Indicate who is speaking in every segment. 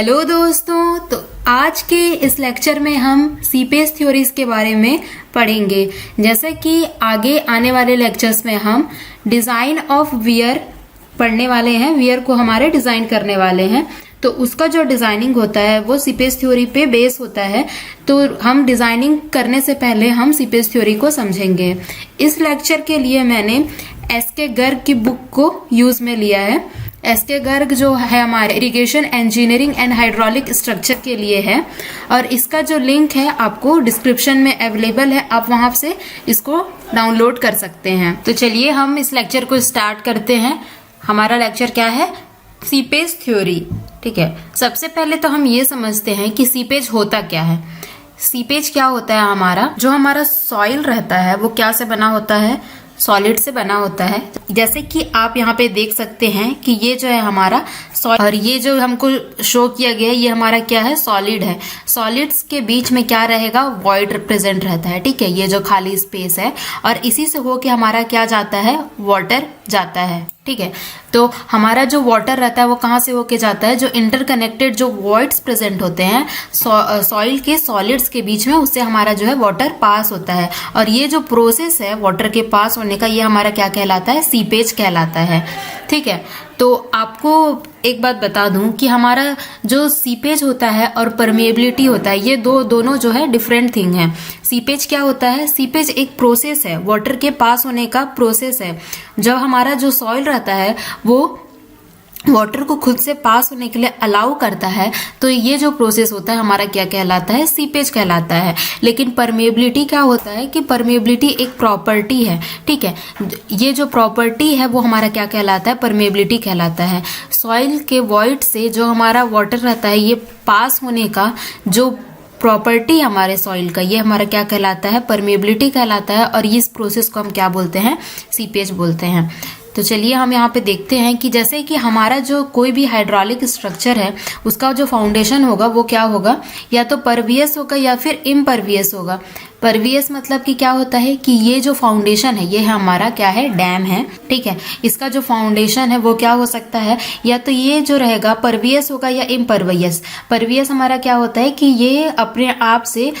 Speaker 1: Hello दोस्तों, तो आज के इस लेक्चर में हम सीपेज थ्योरीज के बारे में पढ़ेंगे। जैसे कि आगे आने वाले लेक्चर्स में हम डिजाइन ऑफ वियर पढ़ने वाले हैं, वियर को हमारे डिजाइन करने वाले हैं। तो उसका जो डिजाइनिंग होता है वो सीपेज थ्योरी पे बेस होता है। तो हम डिजाइनिंग करने से पहले हम सीपेज थ्योरी को समझेंगे। इस लेक्चर के लिए मैंने एस.के. गर्ग की बुक को यूज में लिया है। एस.के. गर्ग जो है हमारे irrigation engineering and hydraulic structure के लिए है, और इसका जो लिंक है आपको डिस्क्रिप्शन में अवेलेबल है, आप वहां से इसको डाउनलोड कर सकते हैं। तो चलिए हम इस लेक्चर को स्टार्ट करते हैं। हमारा लेक्चर क्या है? Seepage theory. ठीक है, सबसे पहले तो हम ये समझते हैं कि सीपेज होता क्या है। सीपेज क्या होता है? हमारा सॉइल रहता है वो क्या से बना होता है? सॉलिड से बना होता है। जैसे कि आप यहाँ पे देख सकते हैं कि ये जो है हमारा सॉइल, और ये जो हमको शो किया गया है ये हमारा क्या है? सॉलिड है। सॉलिड्स के बीच में क्या रहेगा? वॉइड प्रेजेंट रहता है। ठीक है, ये जो खाली स्पेस है, और इसी से होके हमारा क्या जाता है? वाटर जाता है। ठीक है, तो हमारा जो वाटर रहता है वो कहाँ से होके जाता है? जो इंटरकनेक्टेड जो वॉइड्स प्रेजेंट होते हैं सॉइल के सॉलिड्स के बीच में, उससे हमारा जो है वाटर पास होता है। और ये जो प्रोसेस है वाटर के पास होने का, ये हमारा क्या कहलाता है? सीपेज कहलाता है। ठीक है, तो आपको एक बात बता दूं कि हमारा जो सीपेज होता है और परमेबिलिटी होता है, ये दोनों जो है डिफरेंट थिंग है। सीपेज क्या होता है? सीपेज एक प्रोसेस है, वाटर के पास होने का प्रोसेस है। जब हमारा जो सॉइल रहता है वो वाटर को खुद से पास होने के लिए अलाउ करता है, तो ये जो प्रोसेस होता है हमारा क्या कहलाता है? सीपेज कहलाता है। लेकिन परमेबिलिटी क्या होता है कि परमेबिलिटी एक प्रॉपर्टी है। ठीक है, ये जो प्रॉपर्टी है वो हमारा क्या कहलाता है? परमेबिलिटी कहलाता है। सॉइल के वॉइड से जो हमारा वाटर रहता है, ये पास होने का जो प्रॉपर्टी हमारे सॉइल का, ये हमारा क्या कहलाता है? परमेबिलिटी कहलाता है। और इस प्रोसेस को हम क्या बोलते हैं? सीपेज बोलते हैं। तो चलिए हम यहाँ पे देखते हैं कि जैसे कि हमारा जो कोई भी हाइड्रोलिक स्ट्रक्चर है, उसका जो फाउंडेशन होगा वो क्या होगा? या तो परवियस होगा या फिर इम्परवियस होगा। परवियस मतलब कि क्या होता है कि ये जो फाउंडेशन है ये हमारा क्या है? डैम है। ठीक है, इसका जो फाउंडेशन है वो क्या हो सकता है? या तो ये जो रहेगा परवियस होगा या इम्परवियस। परवियस हमारा क्या होता है कि ये अपने आप से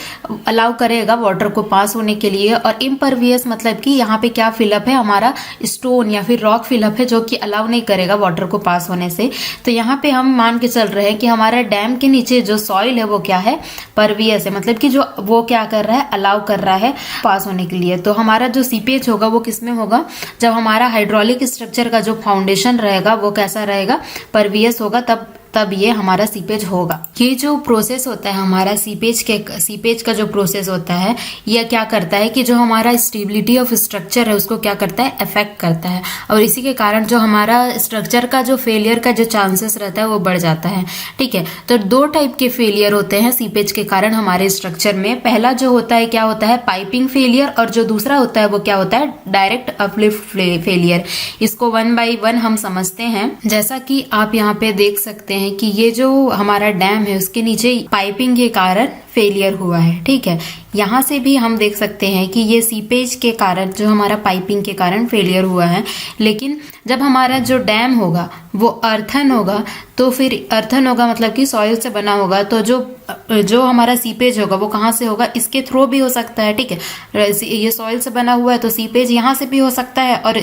Speaker 1: अलाउ करेगा वाटर को पास होने के लिए, और इम्परवियस मतलब कि यहाँ पे क्या फिलअप है? हमारा स्टोन या फिर रॉक फिलअप है, जो कि अलाउ नहीं करेगा वाटर को पास होने से। तो यहाँ पे हम मान के चल रहे हैं कि हमारा डैम के नीचे जो सॉइल है वो क्या है? परवियस है, मतलब कि जो वो क्या कर रहा है? अलाउ कर रहा है पास होने के लिए। तो हमारा जो सीपेज होगा वो किस में होगा? जब हमारा हाइड्रोलिक स्ट्रक्चर का जो फाउंडेशन रहेगा वो कैसा रहेगा? परवियस होगा, तब ये हमारा सीपेज होगा। ये जो प्रोसेस होता है हमारा सीपेज का जो प्रोसेस होता है, यह क्या करता है कि जो हमारा स्टेबिलिटी ऑफ स्ट्रक्चर है उसको क्या करता है? अफेक्ट करता है। और इसी के कारण जो हमारा स्ट्रक्चर का जो फेलियर का जो चांसेस रहता है वो बढ़ जाता है। ठीक है, तो दो टाइप के फेलियर होते हैं सीपेज के कारण हमारे स्ट्रक्चर में। पहला जो होता है क्या होता है? पाइपिंग फेलियर, और जो दूसरा होता है वो क्या होता है? Direct uplift failure. इसको वन बाय वन हम समझते हैं। जैसा कि आप यहाँ पे देख सकते हैं कि ये जो हमारा डैम है उसके नीचे पाइपिंग के कारण फेलियर हुआ है। ठीक है, यहाँ से भी हम देख सकते हैं कि ये सीपेज के कारण, जो हमारा पाइपिंग के कारण फेलियर हुआ है। लेकिन जब हमारा जो डैम होगा वो अर्थन होगा, तो फिर अर्थन होगा मतलब कि सॉइल से बना होगा, तो जो हमारा सीपेज होगा वो कहाँ से होगा? इसके थ्रू भी हो सकता है। ठीक है, ये सॉइल से बना हुआ है तो सीपेज यहाँ से भी हो सकता है, और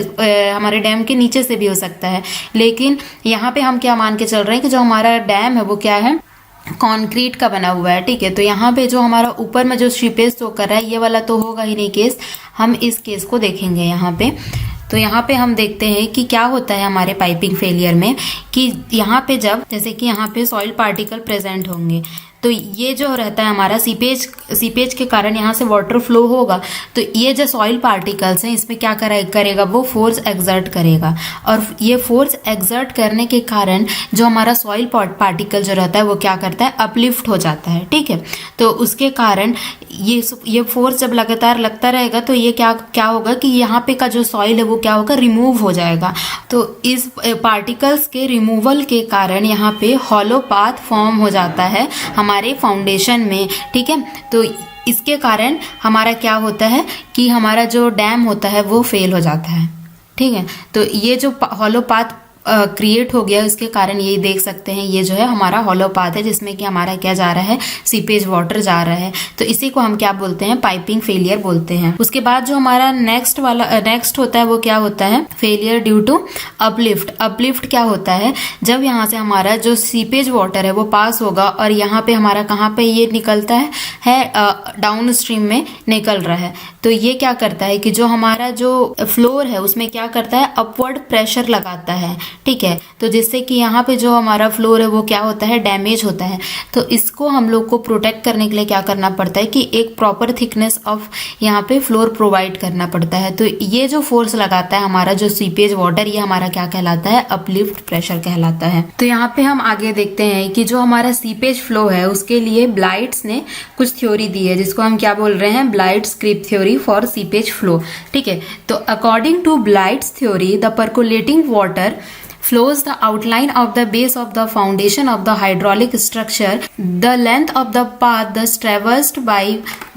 Speaker 1: हमारे डैम के नीचे से भी हो सकता है। लेकिन यहाँ पे हम क्या मान के चल रहे हैं कि जो हमारा डैम है वो क्या है? कंक्रीट का बना हुआ है। ठीक है, तो यहाँ पे जो हमारा ऊपर में जो सीपेज शो कर रहा है, ये वाला तो होगा ही नहीं केस। हम इस केस को देखेंगे यहाँ पे। तो यहाँ पे हम देखते हैं कि क्या होता है हमारे पाइपिंग फेलियर में, कि यहाँ पे जैसे कि यहाँ पे सॉइल पार्टिकल प्रेजेंट होंगे, तो ये जो रहता है हमारा सीपेज के कारण यहाँ से वाटर फ्लो होगा, तो ये जो सॉइल पार्टिकल्स हैं इसमें क्या करेगा? वो फोर्स एक्सर्ट करेगा, और ये फोर्स एक्सर्ट करने के कारण जो हमारा सॉइल पार्टिकल जो रहता है वो क्या करता है? अपलिफ्ट हो जाता है। ठीक है, तो उसके कारण ये फोर्स जब लगातार लगता रहेगा तो ये क्या होगा कि यहाँ पे का जो सॉइल है वो क्या होगा? रिमूव हो जाएगा। तो इस पार्टिकल्स के रिमूवल के कारण यहाँ पे हॉलो पाथ फॉर्म हो जाता है हमारे फाउंडेशन में। ठीक है, तो इसके कारण हमारा क्या होता है कि हमारा जो डैम होता है वो फेल हो जाता है। ठीक है, तो ये जो हॉलो पाथ क्रिएट हो गया, इसके कारण ये देख सकते हैं ये जो है हमारा हॉलो पाथ है जिसमें कि हमारा क्या जा रहा है, सीपेज वाटर जा रहा है। तो इसी को हम क्या बोलते हैं, पाइपिंग फेलियर बोलते हैं। उसके बाद जो हमारा नेक्स्ट होता है वो क्या होता है, failure due to uplift. Uplift क्या होता है, जब यहाँ से हमारा जो सीपेज वाटर है वो पास होगा और यहाँ पे हमारा कहाँ पे ये निकलता है डाउन स्ट्रीम में निकल रहा है, तो ये क्या करता है कि जो हमारा जो फ्लोर है उसमें क्या करता है, अपवर्ड प्रेशर लगाता है, ठीक है। तो जिससे कि यहाँ पे जो हमारा फ्लोर है वो क्या होता है, डैमेज होता है। तो इसको हम लोग को प्रोटेक्ट करने के लिए क्या करना पड़ता है कि एक प्रॉपर थिकनेस ऑफ यहाँ पे फ्लोर प्रोवाइड करना पड़ता है। तो ये जो फोर्स लगाता है हमारा जो सीपेज वाटर, ये हमारा क्या कहलाता है, अपलिफ्ट प्रेशर कहलाता है। तो यहाँ पे हम आगे देखते हैं कि जो हमारा सीपेज फ्लो है उसके लिए ब्लाइट्स ने कुछ थ्योरी दी है जिसको हम क्या बोल रहे हैं, Bligh's creep theory for seepage flow, ठीक है। तो according to Bligh's theory the percolating water flows the outline of the base of the foundation of the hydraulic structure. The length of the path thus traversed by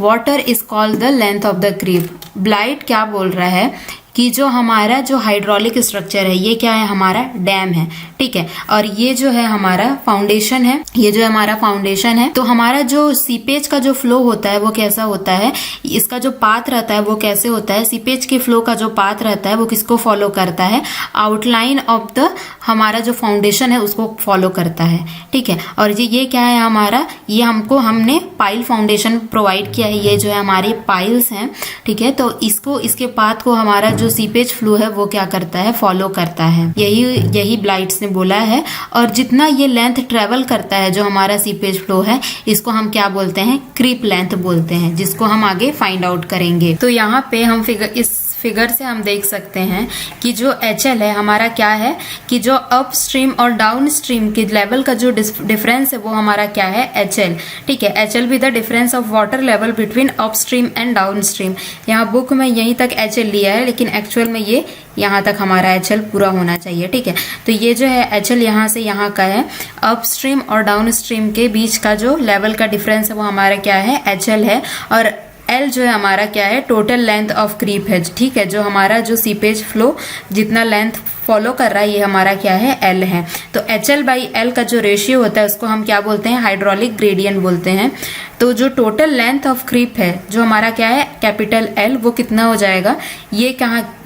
Speaker 1: water is called the length of the creep. Blight क्या बोल रहा है कि जो हमारा जो hydraulic structure है ये क्या है, हमारा डैम है, ठीक है। और ये जो है हमारा फाउंडेशन है, ये जो हमारा फाउंडेशन है। तो हमारा जो सीपेज का जो फ्लो होता है वो कैसा होता है, इसका जो पाथ रहता है वो कैसे होता है, सीपेज के फ्लो का जो पाथ रहता है वो किसको फॉलो करता है, आउटलाइन ऑफ द हमारा जो फाउंडेशन है उसको फॉलो करता है, ठीक है। और ये क्या है हमारा, ये हमने पाइल फाउंडेशन प्रोवाइड किया है, ये जो है हमारी पाइल्स हैं, ठीक है। तो इसके पाथ को हमारा जो सीपेज फ्लो है वो क्या करता है, फॉलो करता है। यही ब्लाइट्स ने बोला है। और जितना ये लेंथ ट्रेवल करता है जो हमारा सीपेज फ्लो है, इसको हम क्या बोलते हैं, क्रीप लेंथ बोलते हैं, जिसको हम आगे फाइंड आउट करेंगे। तो यहाँ पे हम इस फिगर से हम देख सकते हैं कि जो HL है हमारा क्या है कि जो अप स्ट्रीम और डाउन स्ट्रीम के लेवल का जो डिफरेंस है वो हमारा क्या है, HL, ठीक है। HL भी the difference of water level between up stream and down stream. यहाँ बुक में यहीं तक HL लिया है लेकिन एक्चुअल में ये यहाँ तक हमारा HL पूरा होना चाहिए, ठीक है। तो ये जो है HL यहाँ से यहाँ का है, अप स्ट्रीम और डाउन स्ट्रीम के बीच का जो लेवल का डिफरेंस है वो हमारा क्या है, HL है। और L जो है हमारा क्या है, टोटल लेंथ ऑफ क्रीप है, ठीक है। जो हमारा जो सीपेज फ्लो जितना लेंथ फॉलो कर रहा है ये हमारा क्या है, L है। तो HL/L का जो रेशियो होता है उसको हम क्या बोलते हैं, हाइड्रोलिक ग्रेडियंट बोलते हैं। तो जो टोटल लेंथ ऑफ क्रीप है जो हमारा क्या है, कैपिटल L, वो कितना हो जाएगा, ये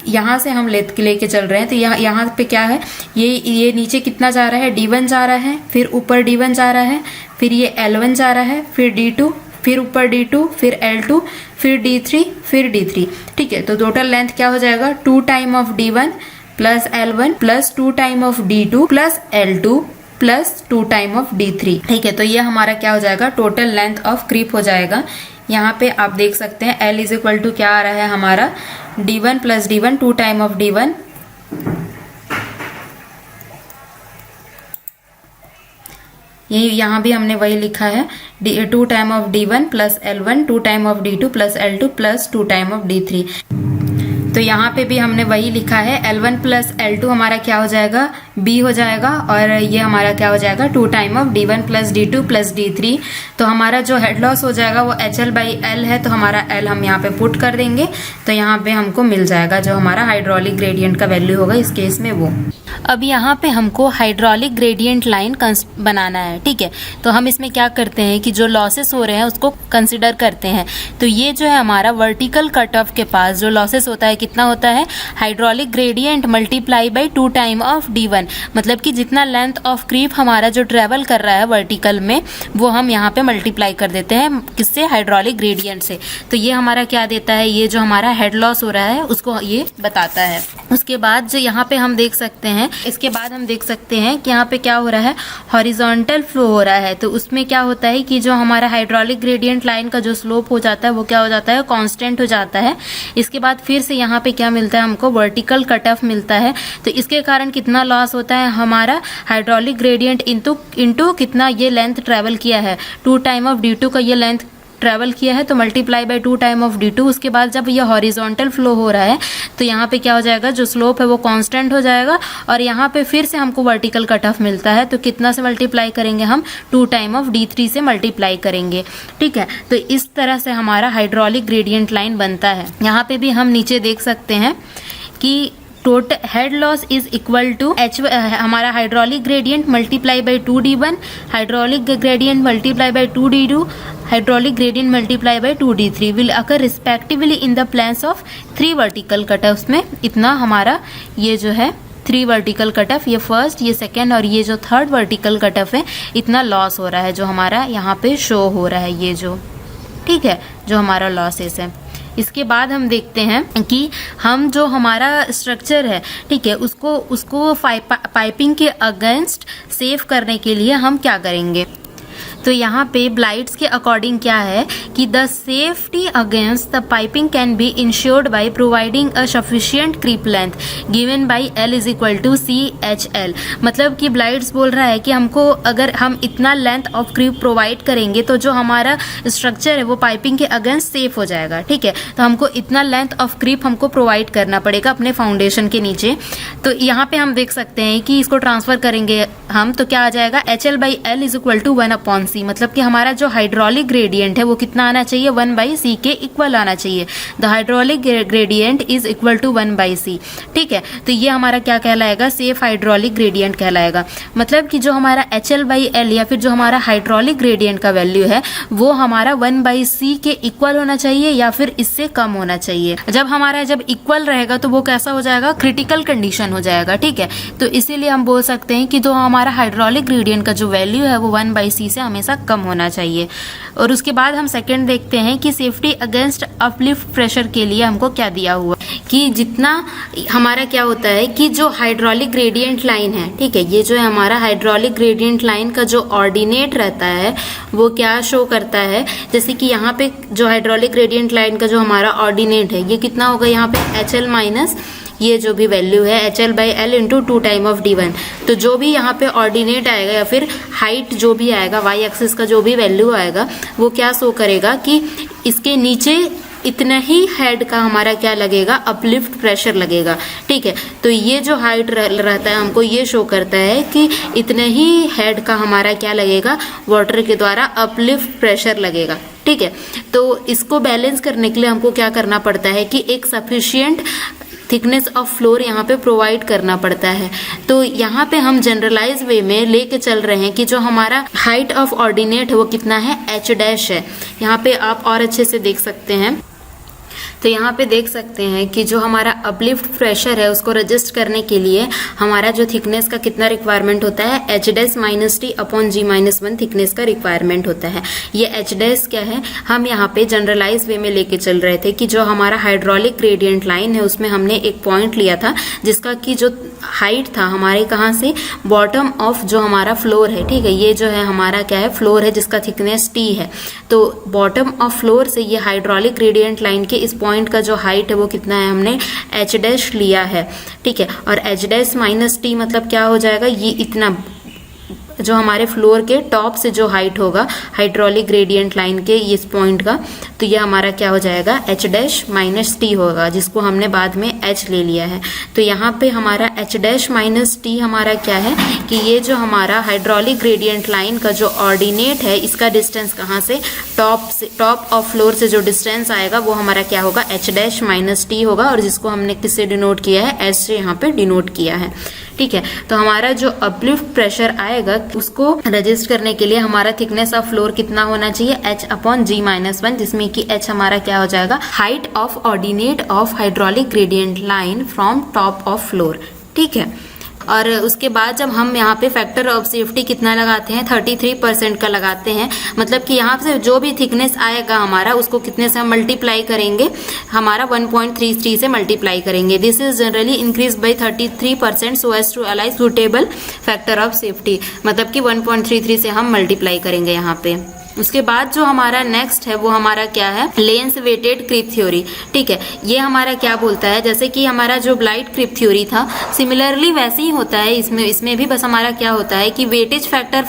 Speaker 1: यहाँ से हम लेके चल रहे हैं। तो यहाँ पे क्या है, ये नीचे कितना जा रहा है, D1 जा रहा है, फिर ऊपर D1 जा रहा है, फिर ये L1 जा रहा है, फिर D2, फिर ऊपर D2, फिर L2, फिर D3, फिर D3, ठीक है। तो टोटल लेंथ क्या हो जाएगा, 2 time of D1 plus L1 plus 2 time of D2 plus L2 plus 2 time of D3, ठीक है। तो ये हमारा क्या हो जाएगा, टोटल लेंथ ऑफ क्रीप हो जाएगा। यहाँ पे आप देख सकते हैं L इज इक्वल टू क्या आ रहा है हमारा, D1 plus D1, 2 time of D1, ये यहाँ भी हमने वही लिखा है, 2 time of D1 plus L1, 2 time of D2 plus L2 plus 2 time of D3। तो यहाँ पे भी हमने वही लिखा है, L1 प्लस L2 हमारा क्या हो जाएगा, B हो जाएगा, और ये हमारा क्या हो जाएगा, 2 time of D1 plus D2 plus D3। तो हमारा जो हेड लॉस हो जाएगा वो HL/L है, तो हमारा L हम यहाँ पे पुट कर देंगे, तो यहाँ पे हमको मिल जाएगा जो हमारा हाइड्रोलिक ग्रेडियंट का वैल्यू होगा इस केस में वो। अब यहाँ पे हमको हाइड्रोलिक ग्रेडियंट लाइन बनाना है, ठीक है। तो हम इसमें क्या करते हैं कि जो लॉसेस हो रहे हैं उसको कंसिडर करते हैं। तो ये जो है हमारा वर्टिकल कट ऑफ के पास जो लॉसेस होता है कितना होता है, hydraulic gradient multiply by 2 time of D1, मतलब कि जितना लेंथ ऑफ क्रीप हमारा जो ट्रेवल कर रहा है वर्टिकल में वो हम यहाँ पे मल्टीप्लाई कर देते हैं, किससे, हाइड्रोलिक ग्रेडियंट से। तो ये हमारा क्या देता है, ये जो हमारा हेड लॉस हो रहा है उसको ये बताता है। उसके बाद जो यहाँ पे हम देख सकते हैं, इसके बाद हम देख सकते हैं कि यहाँ पे क्या हो रहा है, हॉरिजॉन्टल फ्लो हो रहा है। तो उसमें क्या होता है कि जो हमारा हाइड्रोलिक ग्रेडियंट लाइन का जो स्लोप हो जाता है वो क्या हो जाता है, कांस्टेंट हो जाता है। इसके बाद फिर से यहाँ पे क्या मिलता है हमको, वर्टिकल कट ऑफ मिलता है। तो इसके कारण कितना लॉस होता है हमारा, हाइड्रोलिक ग्रेडियंट इंटू कितना ये लेंथ ट्रेवल किया है, 2 टाइम ऑफ D2 का ये लेंथ ट्रेवल किया है, तो multiply by 2 time of D2। उसके बाद जब ये हॉरिजॉन्टल फ्लो हो रहा है तो यहाँ पे क्या हो जाएगा, जो स्लोप है वो कांस्टेंट हो जाएगा, और यहाँ पे फिर से हमको वर्टिकल कट ऑफ मिलता है। तो कितना से मल्टीप्लाई करेंगे हम, 2 टाइम ऑफ D3 से मल्टीप्लाई करेंगे, ठीक है। तो इस तरह से हमारा हाइड्रोलिक ग्रेडियंट लाइन बनता है। यहाँ पे भी हम नीचे देख सकते हैं कि total head loss is equal to H, हमारा hydraulic gradient multiply by 2d1, hydraulic gradient multiply by 2d2, hydraulic gradient multiply by 2d3 will occur respectively in the planes of 3 vertical cutoffs में इतना हमारा ये जो है 3 vertical cutoff, ये first, ये second और ये जो थर्ड वर्टिकल कटऑफ है, इतना लॉस हो रहा है जो हमारा यहाँ पे शो हो रहा है, ये जो, ठीक है, जो हमारा लॉसेस है। इसके बाद हम देखते हैं कि हम जो हमारा स्ट्रक्चर है, ठीक है, उसको पाइपिंग के अगेंस्ट सेव करने के लिए हम क्या करेंगे। तो यहाँ पे ब्लाइट्स के अकॉर्डिंग क्या है कि the safety against the piping can be insured by providing a sufficient creep length given by L is equal to CHL। मतलब कि ब्लाइट्स बोल रहा है कि हमको अगर हम इतना लेंथ ऑफ क्रीप प्रोवाइड करेंगे तो जो हमारा स्ट्रक्चर है वो पाइपिंग के अगेंस्ट सेफ हो जाएगा, ठीक है। तो हमको इतना लेंथ ऑफ क्रीप हमको प्रोवाइड करना पड़ेगा अपने फाउंडेशन के नीचे। तो यहाँ पे हम देख सकते हैं कि इसको ट्रांसफर करेंगे हम तो क्या आ जाएगा, HL by L is equal to 1/C। मतलब कि हमारा जो हाइड्रोलिक ग्रेडियंट है वो कितना आना चाहिए, 1/C के इक्वल आना चाहिए। The hydraulic gradient is equal to 1/C, ठीक है। तो ये हमारा क्या कहलाएगा, सेफ हाइड्रोलिक ग्रेडियंट कहलाएगा। मतलब कि जो हमारा HL बाई L या फिर जो हमारा हाइड्रोलिक ग्रेडियंट का वैल्यू है वो हमारा 1/C के इक्वल होना चाहिए या फिर इससे कम होना चाहिए। जब इक्वल रहेगा तो वो कैसा हो जाएगा, क्रिटिकल कंडीशन हो जाएगा, ठीक है। तो इसीलिए हम बोल सकते हैं कि जो हमारा हाइड्रोलिक ग्रेडियंट का जो वैल्यू है वो 1/C से हमेशा कम होना चाहिए। और उसके बाद हम सेकंड देखते हैं कि सेफ्टी अगेंस्ट अपलिफ्ट प्रेशर के लिए हमको क्या दिया हुआ कि जितना हमारा क्या होता है कि जो हाइड्रोलिक ग्रेडियंट लाइन है, ठीक है, ये जो है हमारा हाइड्रोलिक ग्रेडियंट लाइन का जो ऑर्डिनेट रहता है वो क्या शो करता है, जैसे कि यहाँ पे जो हाइड्रोलिक ग्रेडियंट लाइन का जो हमारा ऑर्डिनेट है ये कितना होगा, यहाँ पे HL माइनस ये जो भी वैल्यू है HL by L into 2 time of D1। तो जो भी यहाँ पे ऑर्डिनेट आएगा या फिर हाइट जो भी आएगा, y एक्सिस का जो भी वैल्यू आएगा वो क्या शो करेगा कि इसके नीचे इतना ही हेड का हमारा क्या लगेगा, अपलिफ्ट प्रेशर लगेगा, ठीक है। तो ये जो हाइट रहता है हमको ये शो करता है कि इतने ही हेड का हमारा क्या लगेगा, वाटर के द्वारा अपलिफ्ट प्रेशर लगेगा, ठीक है। तो इसको बैलेंस करने के लिए हमको क्या करना पड़ता है कि एक सफिशिएंट थिकनेस ऑफ फ्लोर यहाँ पे प्रोवाइड करना पड़ता है। तो यहाँ पे हम जनरलाइज वे में लेके चल रहे हैं कि जो हमारा हाइट ऑफ ऑर्डिनेट है वो कितना है, H' है। यहाँ पे आप और अच्छे से देख सकते हैं। तो यहाँ पे देख सकते हैं कि जो हमारा अपलिफ्ट प्रेशर है उसको रजिस्ट करने के लिए हमारा जो थिकनेस का कितना रिक्वायरमेंट होता है, H' minus T upon G-1 thickness का रिक्वायरमेंट होता है। ये H' क्या है, हम यहाँ पे जनरलाइज वे में लेके चल रहे थे कि जो हमारा हाइड्रोलिक ग्रेडियंट लाइन है उसमें हमने एक पॉइंट लिया था जिसका कि जो हाइट था हमारे कहाँ से, बॉटम ऑफ जो हमारा फ्लोर है, ठीक है, ये जो है हमारा क्या है, फ्लोर है जिसका थिकनेस T है। तो बॉटम ऑफ फ्लोर से ये हाइड्रोलिक ग्रेडियंट लाइन के इस पॉइंट का जो हाइट है वो कितना है, हमने H' लिया है, ठीक है। और H' माइनस T मतलब क्या हो जाएगा, ये इतना जो हमारे फ्लोर के टॉप से जो हाइट होगा हाइड्रोलिक ग्रेडियंट लाइन के इस पॉइंट का, तो ये हमारा क्या हो जाएगा, H' माइनस T होगा, जिसको हमने बाद में H ले लिया है। तो यहाँ पे हमारा H' माइनस T हमारा क्या है कि ये जो हमारा हाइड्रोलिक ग्रेडियंट लाइन का जो ऑर्डिनेट है इसका डिस्टेंस कहाँ से, टॉप ऑफ फ्लोर से जो डिस्टेंस आएगा वो हमारा क्या होगा, H' माइनस T होगा, और जिसको हमने किससे डिनोट किया है, S से यहाँ पे डिनोट किया है, ठीक है। तो हमारा जो अपलिफ्ट प्रेशर आएगा उसको रजिस्ट करने के लिए हमारा थिकनेस ऑफ फ्लोर कितना होना चाहिए, H अपॉन G-1, जिसमें कि H हमारा क्या हो जाएगा, height of ordinate of hydraulic gradient line from top of floor, ठीक है। और उसके बाद जब हम यहाँ पे फैक्टर ऑफ सेफ्टी कितना लगाते हैं, 33% का लगाते हैं। मतलब कि यहाँ से जो भी थिकनेस आएगा हमारा उसको कितने से हम मल्टीप्लाई करेंगे, हमारा 1.33 से मल्टीप्लाई करेंगे। This is generally increase by 33% so as to allow suitable factor of safety. मतलब कि 1.33 से हम मल्टीप्लाई करेंगे यहाँ पे। उसके बाद जो हमारा नेक्स्ट है वो हमारा क्या है, लेंस वेटेड क्रीप थ्योरी, ठीक है। ये हमारा क्या बोलता है, जैसे कि हमारा जो ब्लाइट क्रीप थ्योरी था सिमिलरली वैसे ही होता है इसमें भी बस हमारा क्या होता है कि weightage factor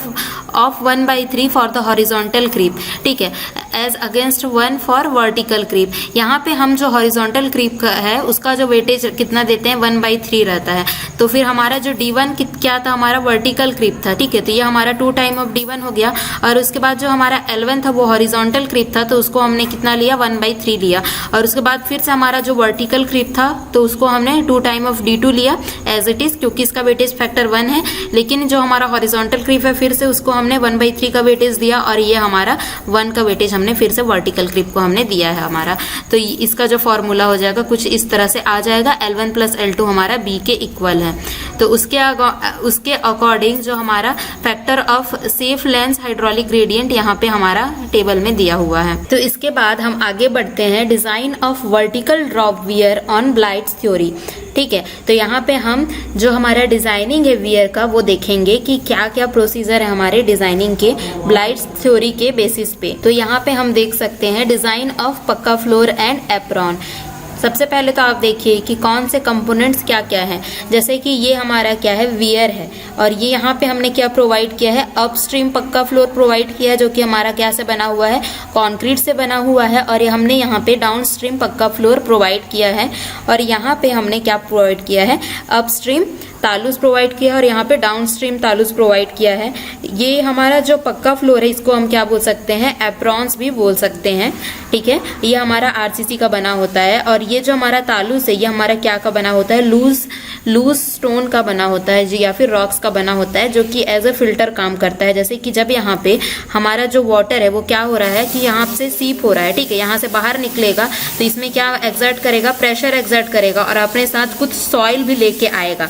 Speaker 1: of 1/3 for the horizontal creep, ठीक है, as against 1 for vertical creep. यहाँ पे हम जो हॉरिजॉन्टल क्रीप का है उसका जो वेटेज कितना देते हैं 1/3 रहता है। तो फिर हमारा जो D1 क्या था, हमारा वर्टिकल क्रीप था, ठीक है, तो ये हमारा 2 टाइम ऑफ D1 हो गया। और उसके बाद जो हमारा L1 था वो हॉरिजॉन्टल क्रीप था, तो उसको हमने कितना लिया 1/3 लिया। और उसके बाद फिर से हमारा जो वर्टिकल क्रीप था तो उसको हमने 2 टाइम ऑफ D2 लिया एज इट इज, क्योंकि इसका वेटेज फैक्टर 1 है। लेकिन जो हमारा हॉरिजॉन्टल क्रीप है फिर से उसको हमने 1/3 का वेटेज दिया, और ये हमारा 1 का वेटेज हमने फिर से वर्टिकल क्रीप को हमने दिया है हमारा। तो इसका जो फॉर्मूला हो जाएगा कुछ इस तरह से आ जाएगा, L1 प्लस L2 हमारा B के इक्वल है। तो उसके अकॉर्डिंग जो हमारा factor of safe lens hydraulic gradient यहाँ पे हमारा टेबल में दिया हुआ है। तो इसके बाद हम आगे बढ़ते हैं, design of vertical drop weir on Bligh's theory, ठीक है। तो यहाँ पे हम जो हमारा डिजाइनिंग है वियर का वो देखेंगे कि क्या क्या प्रोसीजर है हमारे डिजाइनिंग के ब्लाइट्स थ्योरी के बेसिस पे। तो यहाँ पे हम देख सकते हैं डिजाइन ऑफ पक्का फ्लोर एंड एप्रॉन। सबसे पहले तो आप देखिए कि कौन से कंपोनेंट्स क्या क्या हैं। जैसे कि ये हमारा क्या है, वियर है, और ये यहाँ पे हमने क्या प्रोवाइड किया है, अपस्ट्रीम पक्का फ्लोर प्रोवाइड किया है, जो कि हमारा क्या से बना हुआ है, कंक्रीट से बना हुआ है। और ये हमने यहाँ पे डाउनस्ट्रीम पक्का फ्लोर प्रोवाइड किया है, और यहाँ पे हमने क्या प्रोवाइड किया है, अपस्ट्रीम तालुस प्रोवाइड किया है, और यहाँ पे डाउनस्ट्रीम तालुस प्रोवाइड किया है। ये हमारा जो पक्का फ्लोर है इसको हम क्या बोल सकते हैं, एप्रॉन्स भी बोल सकते हैं, ठीक है। ये हमारा RCC का बना होता है, और ये जो हमारा तालुस है ये हमारा क्या का बना होता है, लूज स्टोन का बना होता है जी, या फिर रॉक्स का बना होता है, जो कि एज अ फिल्टर काम करता है। जैसे कि जब यहाँ पे हमारा जो वाटर है वो क्या हो रहा है कि यहाँ से सीप हो रहा है, ठीक है, यहाँ से बाहर निकलेगा तो इसमें क्या एक्सर्ट करेगा, प्रेशर एक्सर्ट करेगा, और अपने साथ कुछ सॉइल भी लेके आएगा।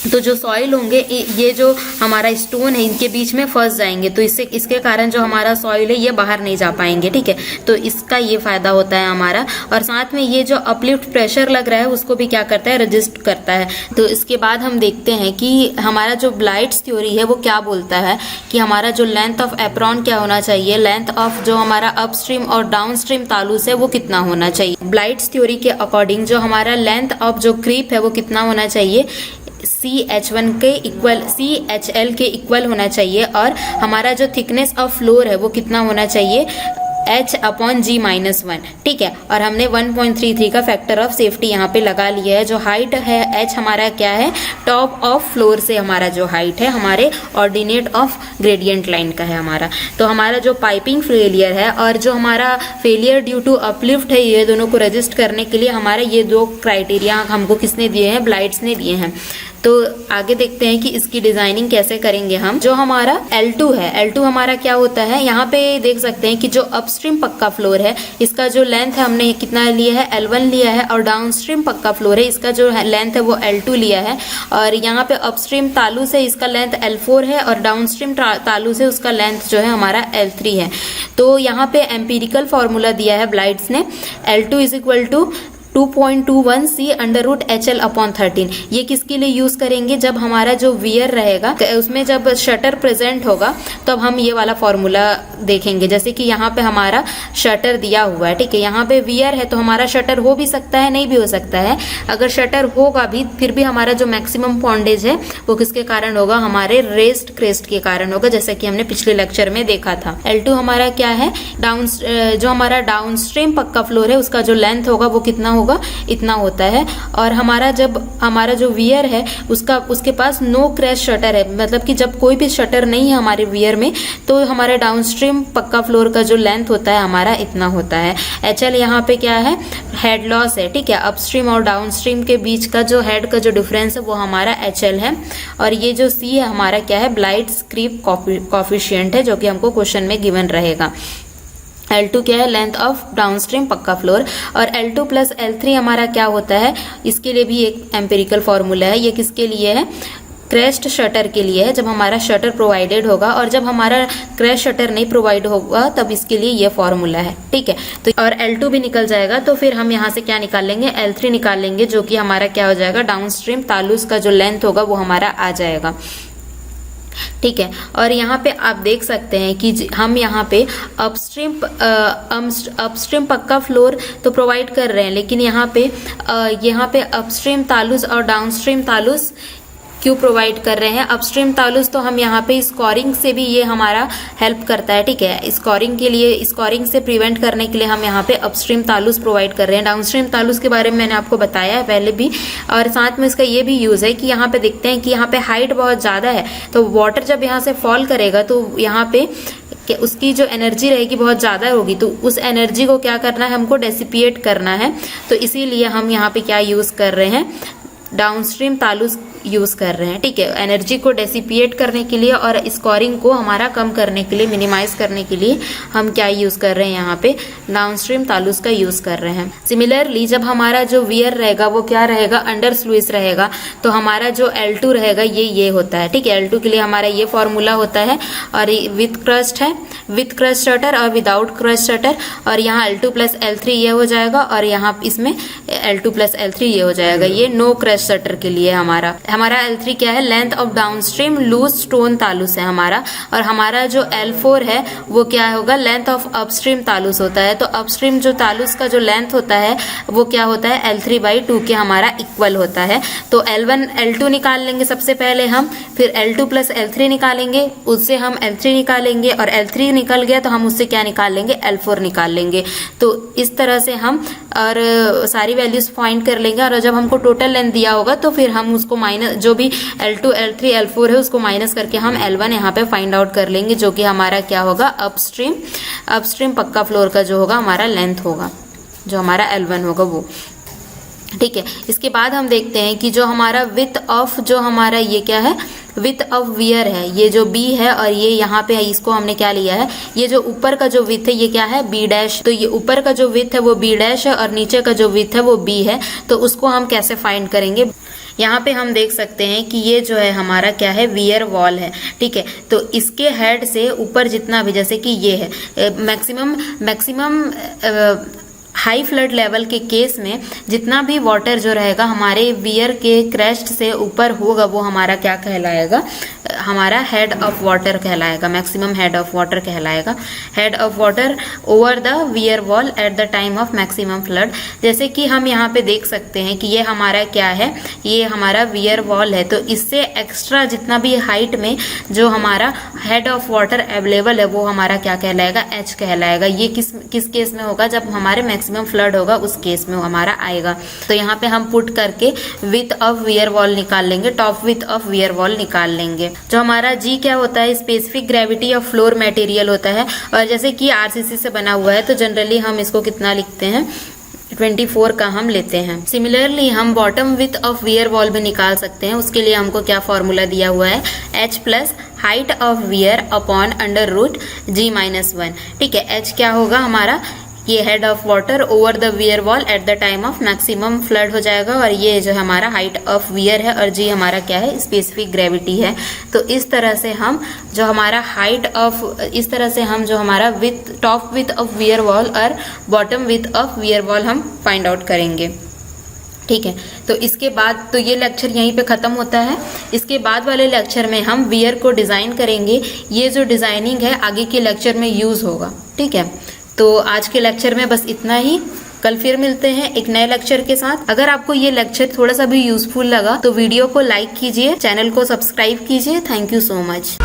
Speaker 1: तो जो सॉइल होंगे ये जो हमारा स्टोन है इनके बीच में फंस जाएंगे, तो इसके कारण जो हमारा सॉइल है ये बाहर नहीं जा पाएंगे, ठीक है। तो इसका ये फायदा होता है हमारा। और साथ में ये जो अपलिफ्ट प्रेशर लग रहा है उसको भी क्या करता है, रजिस्ट करता है। तो इसके बाद हम देखते हैं कि हमारा जो ब्लाइट्स थ्योरी है वो क्या बोलता है कि हमारा जो लेंथ ऑफ एप्रॉन क्या होना चाहिए, लेंथ ऑफ जो हमारा अपस्ट्रीम और डाउनस्ट्रीम तालुस है वो कितना होना चाहिए। ब्लाइट्स थ्योरी के अकॉर्डिंग जो हमारा लेंथ ऑफ जो क्रीप है वो कितना होना चाहिए, CH1 के इक्वल CHL के इक्वल होना चाहिए। और हमारा जो थिकनेस ऑफ फ्लोर है वो कितना होना चाहिए, H/G-1, ठीक है। और हमने 1.33 का फैक्टर ऑफ सेफ्टी यहाँ पे लगा लिया है। जो हाइट है H हमारा क्या है, टॉप ऑफ फ्लोर से हमारा जो हाइट है हमारे ऑर्डिनेट ऑफ ग्रेडियंट लाइन का है हमारा। तो हमारा जो पाइपिंग फेलियर है और जो हमारा फेलियर ड्यू टू अपलिफ्ट है, ये दोनों को रजिस्ट करने के लिए हमारे ये 2 क्राइटेरिया हमको किसने दिए हैं, ब्लाइट्स ने दिए हैं। तो आगे देखते हैं कि इसकी डिजाइनिंग कैसे करेंगे हम। जो हमारा L2 है, L2 हमारा क्या होता है, यहाँ पे देख सकते हैं कि जो अपस्ट्रीम पक्का फ्लोर है इसका जो लेंथ है हमने कितना लिया है, L1 लिया है। और डाउनस्ट्रीम पक्का फ्लोर है इसका जो लेंथ है वो L2 लिया है। और यहाँ पे अपस्ट्रीम तालुस है इसका लेंथ L4 है, और डाउनस्ट्रीम तालुस है उसका लेंथ जो है हमारा L3 है। तो यहाँ पे एम्पिरिकल फॉर्मूला दिया है ब्लाइट्स ने, L2 is equal to 2.21 C√HL/13। ये किसके लिए यूज करेंगे, जब हमारा जो वियर रहेगा उसमें जब शटर प्रेजेंट होगा तब हम ये वाला फॉर्मूला देखेंगे। जैसे कि यहाँ पे हमारा शटर दिया हुआ है, ठीक है, यहाँ पे वियर है तो हमारा शटर हो भी सकता है, नहीं भी हो सकता है। अगर शटर होगा भी फिर भी हमारा जो मैक्सिमम पॉन्डेज है वो किसके कारण होगा, हमारे रेस्ट क्रेस्ट के कारण होगा, जैसे कि हमने पिछले लेक्चर में देखा था। L2 हमारा क्या है, जो हमारा डाउनस्ट्रीम पक्का फ्लोर है उसका जो लेंथ होगा वो कितना होगा, इतना होता है। और हमारा जब हमारा जो वियर है उसके पास नो क्रैश शटर है, मतलब कि जब कोई भी शटर नहीं है हमारे वियर में तो हमारे डाउनस्ट्रीम पक्का फ्लोर का जो लेंथ होता है हमारा इतना होता है। HL यहाँ पे क्या है, हेड लॉस है, ठीक है, अपस्ट्रीम और डाउनस्ट्रीम के बीच का जो हेड का जो डिफरेंस है वो हमारा HL है। और ये जो C है हमारा क्या है, ब्लाइट्स क्रीप कॉफिशिएंट है, जो कि हमको क्वेश्चन में गिवन रहेगा। L2 क्या है, लेंथ ऑफ डाउनस्ट्रीम पक्का फ्लोर। और L2 प्लस L3 हमारा क्या होता है, इसके लिए भी एक एम्पिरिकल फॉर्मूला है। ये किसके लिए है, क्रेस्ट शटर के लिए है, जब हमारा शटर प्रोवाइडेड होगा। और जब हमारा क्रेस्ट शटर नहीं प्रोवाइड होगा तब इसके लिए ये फॉर्मूला है, ठीक है। तो और L2 भी निकल जाएगा, तो फिर हम यहाँ से क्या निकाल लेंगे, L3 निकाल लेंगे, जो कि हमारा क्या हो जाएगा, डाउनस्ट्रीम तालुस का जो लेंथ होगा वो हमारा आ जाएगा, ठीक है। और यहाँ पे आप देख सकते हैं कि हम यहाँ पे अपस्ट्रीम पक्का फ्लोर तो प्रोवाइड कर रहे हैं, लेकिन यहाँ पे अपस्ट्रीम तालुस और डाउनस्ट्रीम तालुस क्यों प्रोवाइड कर रहे हैं। अपस्ट्रीम तालुस तो हम यहाँ पे स्कोरिंग से भी ये हमारा हेल्प करता है, ठीक है। स्कोरिंग के लिए, स्कोरिंग से प्रिवेंट करने के लिए हम यहाँ पे अपस्ट्रीम तालुस प्रोवाइड कर रहे हैं। डाउनस्ट्रीम तालुस के बारे में मैंने आपको बताया है पहले भी, और साथ में इसका ये भी यूज है कि यहाँ पे देखते हैं कि यहाँ पे हाइट बहुत ज्यादा है, तो वाटर जब यहाँ से फॉल करेगा तो यहाँ पे कि उसकी जो एनर्जी रहेगी बहुत ज़्यादा होगी, तो उस एनर्जी को क्या करना है, हमको डेसिपिएट करना है। तो इसीलिए हम यहाँ पे क्या यूज़ कर रहे हैं, डाउनस्ट्रीम तालुस यूज कर रहे हैं, ठीक है। एनर्जी को डेसिपिएट करने के लिए और स्कोरिंग को हमारा कम करने के लिए, मिनिमाइज करने के लिए हम क्या यूज कर रहे हैं, यहाँ पे डाउनस्ट्रीम तालुस का यूज कर रहे हैं। सिमिलरली जब हमारा जो वियर रहेगा वो क्या रहेगा, अंडर स्लुइस रहेगा, तो हमारा जो L2 रहेगा ये होता है, ठीक है। L2 के लिए हमारा ये फॉर्मूला होता है, और विथ क्रस्ट है, विथ क्रस्ट शटर और विदाउट क्रस्ट शटर, और यहाँ L2 प्लस L3 ये हो जाएगा, और यहाँ इसमें L2 प्लस L3 ये हो जाएगा। ये नो क्रस्ट शटर के लिए हमारा L3 क्या है, length of downstream loose stone talus है हमारा, और हमारा जो L4 है वो क्या होगा, लेंथ ऑफ अपस्ट्रीम तालुस होता है। तो अपस्ट्रीम जो तालुस का जो लेंथ होता है वो क्या होता है, L3/2 के हमारा इक्वल होता है। तो L1 L2 निकाल लेंगे सबसे पहले हम, फिर L2 प्लस L3 निकालेंगे, उससे हम L3 निकालेंगे, और L3 निकल गया तो हम उससे क्या निकाल लेंगे, L4 निकाल लेंगे। तो इस तरह से हम और सारी वैल्यूज फाइंड कर लेंगे, और जब हमको टोटल लेंथ दिया होगा तो फिर हम उसको माइनस, जो भी L2 L3 L4 है उसको माइनस करके हम L1 यहाँ पे फाइंड आउट कर लेंगे, जो कि हमारा क्या होगा, अपस्ट्रीम पक्का फ्लोर का जो होगा हमारा लेंथ होगा, जो हमारा L1 होगा वो, ठीक है। इसके बाद हम देखते हैं कि जो हमारा विथ ऑफ, जो हमारा ये क्या है, विथ ऑफ वियर है, ये जो B है, और ये यहाँ पे है, इसको हमने क्या लिया है, ये जो ऊपर का जो विथ है ये क्या है, B'। तो ये ऊपर का जो विथ है वो B' है, और नीचे का जो विथ है वो B है। तो उसको हम कैसे फाइंड करेंगे, यहाँ पे हम देख सकते हैं कि ये जो है हमारा क्या है, वियर वॉल है, ठीक है। तो इसके हेड से ऊपर जितना भी, जैसे कि ये है मैक्सिमम हाई फ्लड लेवल के केस में जितना भी वाटर जो रहेगा हमारे वियर के क्रेस्ट से ऊपर होगा वो हमारा क्या कहलाएगा, हमारा हेड ऑफ वाटर कहलाएगा, मैक्सिमम हेड ऑफ वाटर कहलाएगा, head of water over the weir wall at the time of maximum flood. जैसे कि हम यहाँ पे देख सकते हैं कि ये हमारा क्या है, ये हमारा वियर वॉल है। तो इससे एक्स्ट्रा जितना भी हाइट में जो हमारा हेड ऑफ वाटर अवेलेबल है वो हमारा क्या कहलाएगा, H कहलाएगा। ये किस केस में होगा, जब हमारे मैक्सिमम फ्लड होगा उस केस में हमारा आएगा। तो यहाँ पे हम पुट करके विथ ऑफ वियर वॉल निकाल लेंगे, top width of weir wall निकाल लेंगे। जो हमारा G क्या होता है, specific gravity of floor material होता है, और जैसे कि RCC से बना हुआ है तो जनरली हम इसको कितना लिखते हैं, 24 का हम लेते हैं। सिमिलरली हम bottom width of weir wall भी निकाल सकते हैं। उसके लिए हमको क्या फॉर्मूला दिया हुआ है, H plus height of weir upon under root G-1, ठीक है। H क्या होगा हमारा, ये head of water over the weir wall at the time of maximum flood हो जाएगा, और ये जो हमारा हाइट ऑफ वियर है, और G हमारा क्या है, स्पेसिफिक ग्रेविटी है। तो इस तरह से हम जो हमारा हाइट ऑफ, इस तरह से हम जो हमारा width top width of weir wall और bottom width of weir wall हम फाइंड आउट करेंगे, ठीक है। तो इसके बाद तो ये लेक्चर यहीं पे ख़त्म होता है। इसके बाद वाले लेक्चर में हम वियर को डिज़ाइन करेंगे। ये जो डिज़ाइनिंग है आगे के लेक्चर में यूज़ होगा, ठीक है। तो आज के लेक्चर में बस इतना ही। कल फिर मिलते हैं एक नए लेक्चर के साथ। अगर आपको ये लेक्चर थोड़ा सा भी यूजफुल लगा तो वीडियो को लाइक कीजिए, चैनल को सब्सक्राइब कीजिए। Thank you so much.